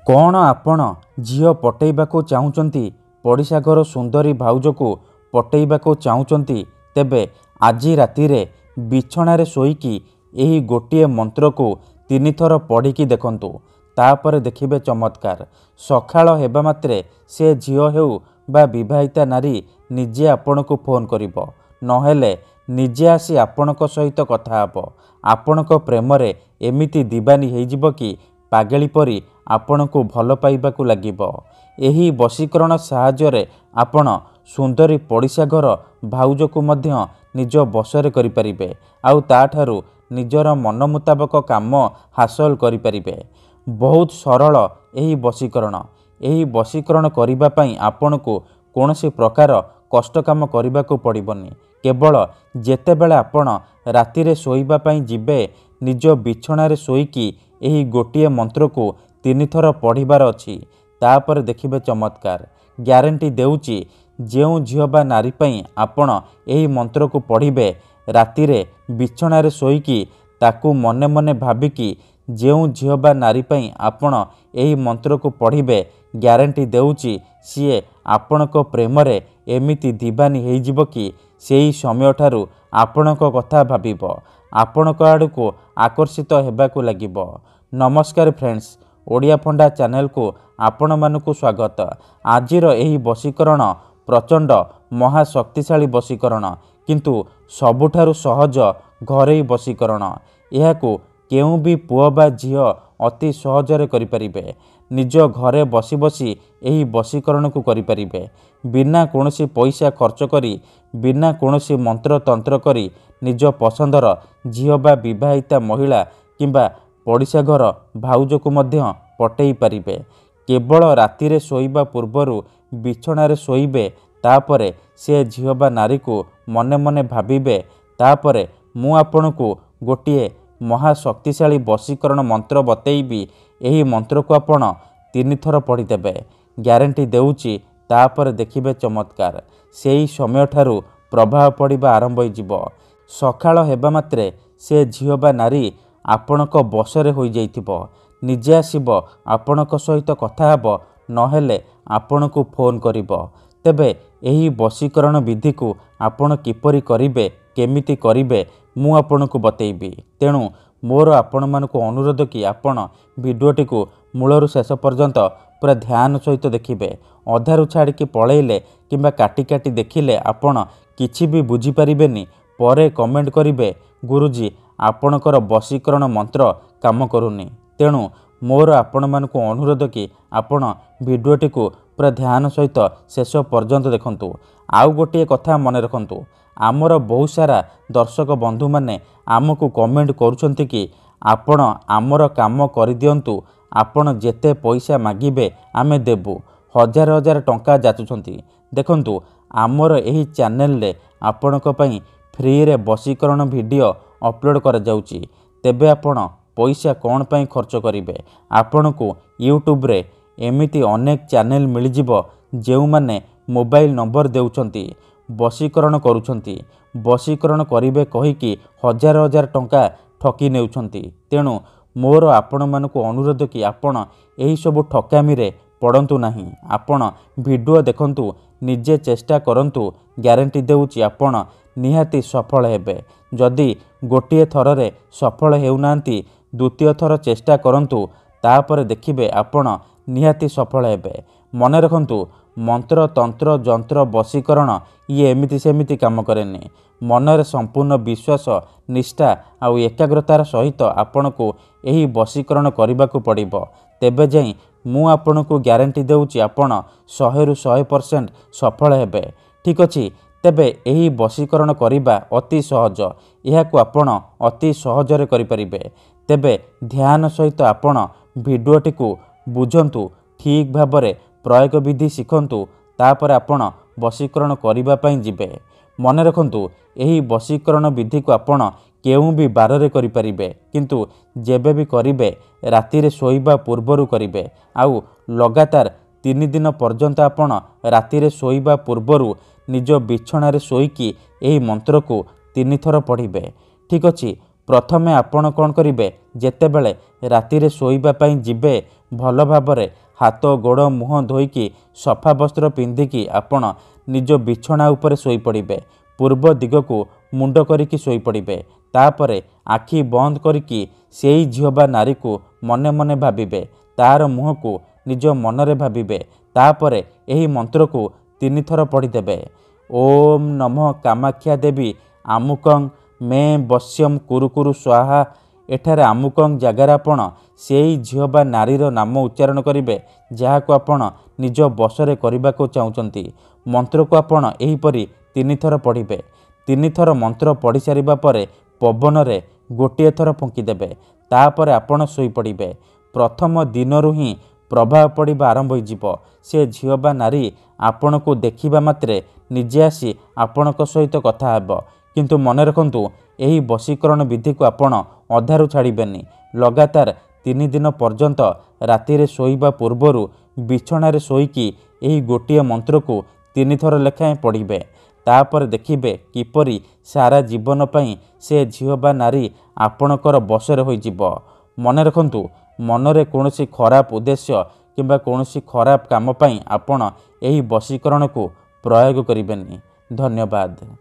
कौन आपण झील पटेइबाकू चाहुचंती पड़िशा घर सुंदरी भाउजको पटेइबाकू चाहुचंती तेबे आजी रातिरे बिछणारे शोईकी एही गोटिए मंत्र को 3 थर पढ़िकी देखंतु तापर देखिबे चमत्कार। सखाळ हेबा मात्रे से झील हेउ बा विवाहिता नारी निजे आपनकु फोन करिवो नहेले निजे आसी आपनक सहित कथा हबो। आपनक प्रेमरे एमिति दीवानी हेइजिबो कि पागेली परी आपनकु भल पाइबाकू लागिबो। एही वशीकरण साहाय्य आपण सुंदरी पड़िशा घर भाउजको मध्य निज बसरे करि परिबे आउ ताठारु निजर मन मुताबक काम हासिल करि परिबे। बहुत सरल एही वशीकरण। एही वशीकरण करिबा पई आपनकु कोनोसी प्रकार कष्ट काम करिबाकू पड़िबनी। केवल जेतेबेले आपण रातिरे सोइबा पई जिबे निज बिछणारे सोईकी एही गोटिए मंत्र को 3 थर पढ़िबार अछि तापर देखिबे चमत्कार। ग्यारंटी देउची जेउ झियो बा नारी पई आपण एही मंत्र को पढ़िबे रातिरे बिछणारे सोईकी ताकू मने मने भाबिकी जेउ झियो बा नारी पई आपण एही मंत्र को पढ़िबे ग्यारंटी देउची सीए आपणक प्रेमरे एमिति दीवानी हेइजिबो कि सेही समय ठारू आपणक कथा भाबिबो आपणक आडको आकर्षित हेबाकू लागिबो। नमस्कार फ्रेंड्स, ओडिया फंडा चैनल को आपण मानकु स्वागत। आजिर एही वशीकरण प्रचंड महाशक्तिशाली वशीकरण किंतु सबुठारु सहज घरेई वशीकरण। एहाकू केउ भी पुओ बा झियो अति सहजरे करि परिबे। निज घरे बसी बसी एही वशीकरण को करि परिबे बिना कोनोसी पैसा खर्च करी बिना कोनोसी मंत्र तंत्र करी निज पसंदर झियो बा विवाहिता महिला किंबा पड़िशा घर भाउजको मध्य पटेई पारिबे। केवल रातिरे सोइबा पूर्वरु बिछणारे सोइबे तापरे से झियो बा नारी को मने मने भाबिबे तापरे मु आपनकु गोटिए महाशक्तिशाली वशीकरण मंत्र बतेइबी। एही मंत्र को आपण 3 थर पढ़िदेबे ग्यारंटी देउची तापर देखिबे चमत्कार। सेही समय ठारू प्रभाव पड़िबा आरंभ होइजिबो। सखाळ हेबा मात्रे से झियो बा नारी आपणक बसरे होई जाइथिबो। निजे आसीबो आपणक सहित कथा हबो नहेले आपणकु फोन करिवो। तेबे एही वशीकरण विधि को आपण किपरि करिवे केमिति करिवे मु आपणकु बतेइबी। तेणु मोर आपण मानकु अनुरोध कि आपण भिडियोटी को मूलरु शेष पर्यंत पूरा ध्यान सहित देखिबे। अधारु छाड़िकी पळेइले किंबा काटी काटी देखिले आपण किछि भी बुझी परिबेनी। परे कमेंट करिवे गुरुजी आपणकर वशीकरण मंत्र काम करूनी। तेणु मोर आपण मानकु अनुरोध कि आपण भिडियोटी को पूरा ध्यान सहित शेष पर्यंत देखंतु। आउ गोटे कथा मन रखंतु, आमर बहुत सारा दर्शक बंधु माने आमको कमेंट करुछंती कि आपण आमर काम करि दियंतु, आपण जेते पैसा मागिबे आमे देबु। हजार हजार टंका जाचुछंती। देखंतु आमर एही चैनल रे आपणक पई फ्री रे वशीकरण वीडियो अपलोड कर जाउची। तेबे आपण पैसा कौन पई खर्च करिवे। आपणकु यूट्यूब रे एमिति अनेक चैनल मिल जिवो जेउ माने मोबाइल नंबर देउछंती वशीकरण करुछंती। वशीकरण करिवे कहिकी हजार हजार टंका ठकी नेउछंती। तेणु मोर आपण मानकु अनुरोध कि आपण एही सब ठकामी रे पड़ंतु नाही। आपण वीडियो देखंतु निजे चेष्टा करंतु ग्यारंटी देउची आपण निहाती सफल हेबे। जदि गोटिए थर रे सफल हेउनांती द्वितीय थर चेष्टा करंतु तापर देखिबे आपण निहाती सफल हेबे। मने रखंतु मंत्र तंत्र जंत्र वशीकरण ये एमिति सेमिति काम करेनी। मनरे संपूर्ण विश्वास निष्ठा आउ एकाग्रतार सहित आपणको एही वशीकरण करिबाकू पड़िबो। तेबे जाई मु आपणको ग्यारंटी देउची आपण 100 रु 100% सफल हेबे। ठीक अछि, तेबे एही वशीकरण करिबा अति सहज। एहाकू आपण अति सहजरे करि परिबे। तेबे ध्यान सहित आपण भिडियोटी को बुझंतु, ठीक भाबरे प्रयोग विधि शिखंतु, तापर आपण वशीकरण करिबा पई जिबे। मने रखंतु एही वशीकरण विधि को आपण केउ भी बाररे करि परिबे किंतु जेबे भी करिबे रातिरे सोइबा पूर्वरु करिबे आउ लगातार 3 दिन पर्यंत आपण रातिरे सोइबा पूर्वरु निज बिछणारे सोईकी एही मंत्र को 3 थर पढ़िबे। ठीक अछि, प्रथमे आपण कौन करिवे जेतेबेले रातिरे सोइबा पई जिबे ଭଲ ଭାବରେ ହାତ ଗୋଡ଼ ମୁହଁ ଧୋଇକି ସଫା ବସ୍ତ୍ର ପିନ୍ଧିକି ଆପଣ ନିଜ ବିଛଣା ଉପରେ ଶୋଇପଡ଼ିବେ। ପୂର୍ବ ଦିଗକୁ ମୁଣ୍ଡ କରିକି ଶୋଇପଡ଼ିବେ। ତାପରେ ଆଖି ବନ୍ଦ କରିକି ସେଇ ଝିଅ ବା ନାରୀକୁ ମନେ ମନେ ଭାବିବେ। ତାର ମୁହଁକୁ ନିଜ ମନରେ ଭାବିବେ। ତାପରେ ଏହି ମନ୍ତ୍ରକୁ 3 ଥର ପଢ଼ିଦେବେ। ଓମ୍ ନମଃ କାମାକ୍ଷା ଦେବୀ ଆମୁକଂ ମେ ବଶ୍ୟମ୍ କୁରୁକୁରୁ ସ୍ୱାହା। ଏଠାରେ ଆମୁକଂ ଜାଗାରେ ଆପଣ ସେଇ ଝିଅ ବା ନାରୀର ନାମ ଉଚ୍ଚାରଣ କରିବେ ଯାହାକୁ ଆପଣ ନିଜ ବଶରେ କରିବାକୁ ଚାହୁଁଛନ୍ତି। ମନ୍ତ୍ରକୁ ଆପଣ ଏହିପରି 3 ଥର ପଢ଼ିବେ। 3 ଥର ମନ୍ତ୍ର ପଢ଼ି ସାରିବା ପରେ ପବନରେ ଗୋଟିଏ ଥର ଫୁଙ୍କିଦେବେ। ତାପରେ ଆପଣ ଶୋଇପଡ଼ିବେ। ପ୍ରଥମ ଦିନରୁ ହିଁ ପ୍ରଭାବ ପଡ଼ିବା ଆରମ୍ଭ ହୋଇଯିବ। ସେ ଝିଅ ବା ନାରୀ ଆପଣଙ୍କୁ ଦେଖିବା ମାତ୍ରେ ନିଜେ ଆସି ଆପଣଙ୍କ ସହିତ କଥା ହେବ। କିନ୍ତୁ ମନେ ରଖନ୍ତୁ, ଏହି ବଶୀକରଣ ବିଧିକୁ ଆପଣ ଅଧାରୁ ଛାଡ଼ିବେନି। ଲଗାତାର 3 ଦିନ ପର୍ଯ୍ୟନ୍ତ ରାତିରେ ଶୋଇବା ପୂର୍ବରୁ ବିଛଣାରେ ଶୋଇକି ଏହି ଗୋଟିଏ ମନ୍ତ୍ରକୁ 3 ଥର ଲେଖାଏଁ ପଢ଼ିବେ। ତାପରେ ଦେଖିବେ କିପରି ସାରା ଜୀବନ ପାଇଁ ସେ ଝିଅ ବା ନାରୀ ଆପଣଙ୍କର ବଶରେ ହୋଇଯିବ। ମନେ ରଖନ୍ତୁ, ମନରେ କୌଣସି ଖରାପ ଉଦ୍ଦେଶ୍ୟ କିମ୍ବା କୌଣସି ଖରାପ କାମ ପାଇଁ ଆପଣ ଏହି ବଶୀକରଣକୁ ପ୍ରୟୋଗ କରିବେନି। ଧନ୍ୟବାଦ।